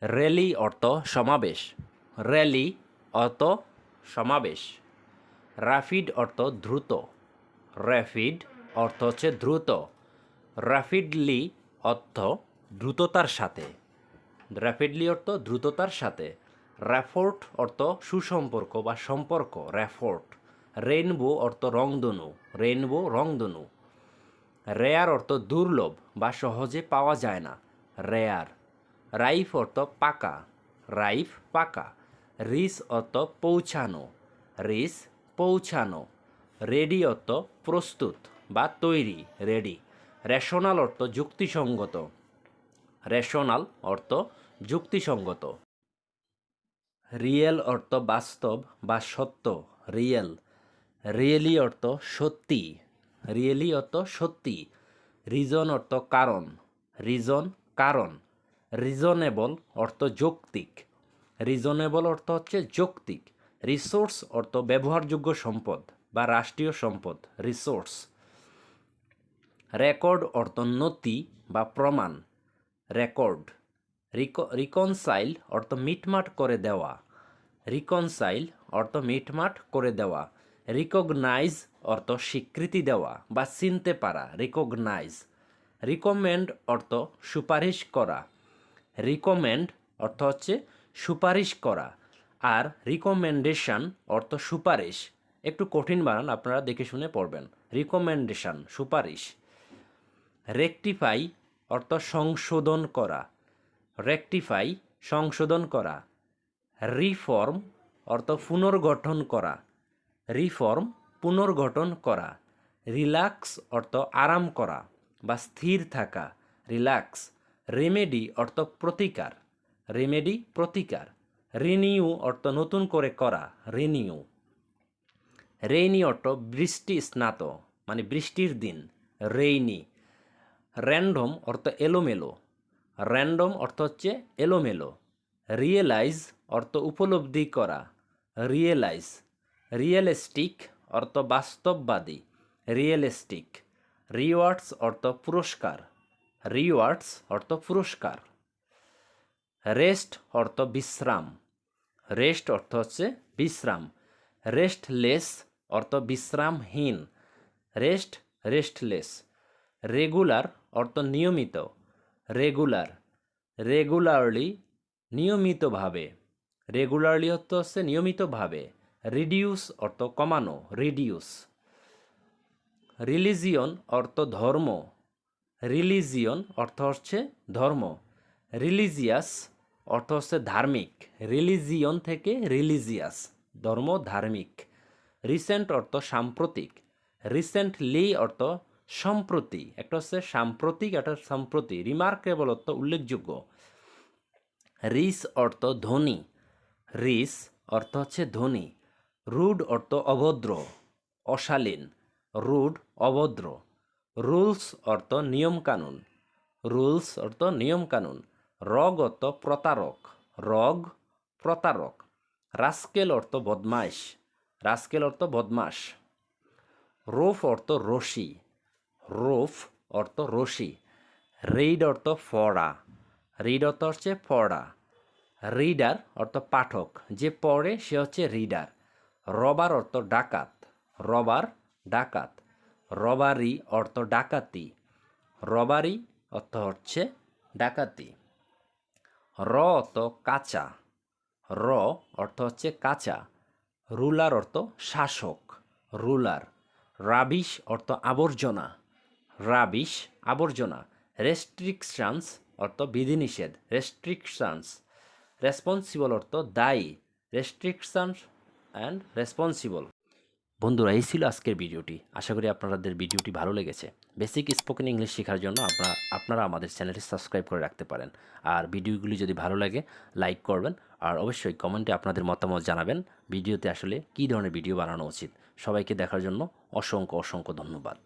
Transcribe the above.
Rally অর্থ সমাবেশ, rally অর্থ সমাবেশ। র্যাপিড অর্থ দ্রুত, র্যাপিড অর্থ হচ্ছে দ্রুত। র্যাপিডলি অর্থ দ্রুততার সাথে, র্যাপিডলি অর্থ দ্রুততার সাথে। র্যাফোর্ট অর্থ সুসম্পর্ক বা সম্পর্ক, র্যাফোর্ট। রেইনবো অর্থ রংধনু, রেইনবো রংধনু। রেয়ার অর্থ দুর্লভ বা সহজে পাওয়া যায় না, রেয়ার। রাইফ অর্থ পাকা, রাইফ পাকা। রিস অর্থ পৌঁছানো, রিস পৌঁছানো। রেডি অর্থ প্রস্তুত বা তৈরি, রেডি। রেশনাল অর্থ যুক্তিসঙ্গত, রেশনাল অর্থ যুক্তিসঙ্গত। রিয়েল অর্থ বাস্তব বা সত্য, রিয়েল। রিয়েলি অর্থ সত্যি, রিয়েলি অর্থ সত্যি। রিজন অর্থ কারণ, রিজন কারণ। রিজনেবল অর্থ যৌক্তিক, রিজনেবল অর্থ হচ্ছে যৌক্তিক। রিসোর্স অর্থ ব্যবহারযোগ্য সম্পদ বা রাষ্ট্রীয় সম্পদ, রিসোর্স। রেকর্ড অর্থ নথি বা প্রমাণ, রেকর্ড। রিকনসাইল অর্থ মিটমাট করে দেওয়া, রিকনসাইল অর্থ মিটমাট করে দেওয়া। রিকগনাইজ অর্থ স্বীকৃতি দেওয়া বা চিনতে পারা, রিকগনাইজ। রিকমেন্ড অর্থ সুপারিশ করা, রিকমেন্ড অর্থ হচ্ছে সুপারিশ করা। আর রিকমেন্ডেশন অর্থ সুপারিশ, একটু কঠিন বানান, আপনারা দেখে শুনে পড়বেন। রিকমেন্ডেশন সুপারিশ। রেকটিফাই অর্থ সংশোধন করা, রেকটিফাই সংশোধন করা। রিফর্ম অর্থ পুনর্গঠন করা, রিফর্ম পুনর্গঠন করা। রিল্যাক্স অর্থ আরাম করা বা স্থির থাকা, রিল্যাক্স। রেমেডি অর্থ প্রতিকার, রেমেডি প্রতিকার। রিনিউ অর্থ নতুন করে করা, রিনিউ। রেইনি অর্থ বৃষ্টি স্নাত মানে বৃষ্টির দিন, রেইনি। র্যান্ডম অর্থ এলোমেলো, র্যান্ডম অর্থ হচ্ছে এলোমেলো। রিয়েলাইজ অর্থ উপলব্ধি করা, রিয়েলাইজ। রিয়েলিস্টিক অর্থ বাস্তববাদী, রিয়েলিস্টিক। রিওয়ার্ডস অর্থ পুরস্কার, রিওয়ার্ডস অর্থ পুরস্কার। রেস্ট অর্থ বিশ্রাম, রেস্ট অর্থ হচ্ছে বিশ্রাম। রেস্টলেস অর্থ বিশ্রামহীন, রেস্ট রেস্টলেস। রেগুলার অর্থ নিয়মিত, রেগুলার। রেগুলারলি নিয়মিতভাবে, রেগুলারলি অর্থ হচ্ছে নিয়মিতভাবে। রিডিউস অর্থ কমানো, রিডিউস। রিলিজিয়ন অর্থ ধর্ম, রিলিজিয়ন অর্থ হচ্ছে ধর্ম। রিলিজিয়াস অর্থ হচ্ছে ধার্মিক, রিলিজিয়ন থেকে রিলিজিয়াস ধর্ম, ধার্মিক। রিসেন্ট অর্থ সাম্প্রতিক, রিসেন্টলি অর্থ সম্প্রতি, একটা হচ্ছে সাম্প্রতিক, একটা সম্প্রতি। রিমার্কেবল অর্থ উল্লেখযোগ্য। রিস অর্থ ধনী, রিস অর্থ হচ্ছে ধনী। রুড অর্থ অভদ্র, অশালীন, রুড অভদ্র। রুলস অর্থ নিয়মকানুন, রুলস অর্থ নিয়মকানুন। রগ অর্থ প্রতারক, রগ প্রতারক। রাস্কেল অর্থ বদমাইশ, রাস্কেল অর্থ বদমাস। রোফ অর্থ রশি, রোফ অর্থ রশি। রিড অর্থ পড়া, রিড অর্থ হচ্ছে পড়া। রিডার অর্থ পাঠক, যে পড়ে সে হচ্ছে রিডার। রবার অর্থ ডাকাত, রবার ডাকাত। রবারি অর্থ ডাকাতি, রবারি অর্থ হচ্ছে ডাকাতি। র অর্থ কাঁচা, র অর্থ হচ্ছে কাঁচা। রুলার অর্থ শাসক, রুলার। রাবিশ অর্থ আবর্জনা, রাবিশ আবর্জনা। রেস্ট্রিকশনস অর্থ বিধিনিষেধ, রেস্ট্রিকশনস। রেসপন্সিবল অর্থ দায়ী, রেস্ট্রিকশনস অ্যান্ড রেসপন্সিবল। বন্ধুরা, এই ছিল আজকের ভিডিওটি। আশা করি আপনাদের ভিডিওটি ভালো লেগেছে। বেসিক স্পোকেন ইংলিশ শেখার জন্য আপনারা আমাদের চ্যানেলটি সাবস্ক্রাইব করে রাখতে পারেন। আর ভিডিওগুলি যদি ভালো লাগে লাইক করবেন, আর অবশ্যই কমেন্টে আপনাদের মতামত জানাবেন ভিডিওতে আসলে কী ধরনের ভিডিও বানানো উচিত। সবাইকে দেখার জন্য অসংখ্য অসংখ্য ধন্যবাদ।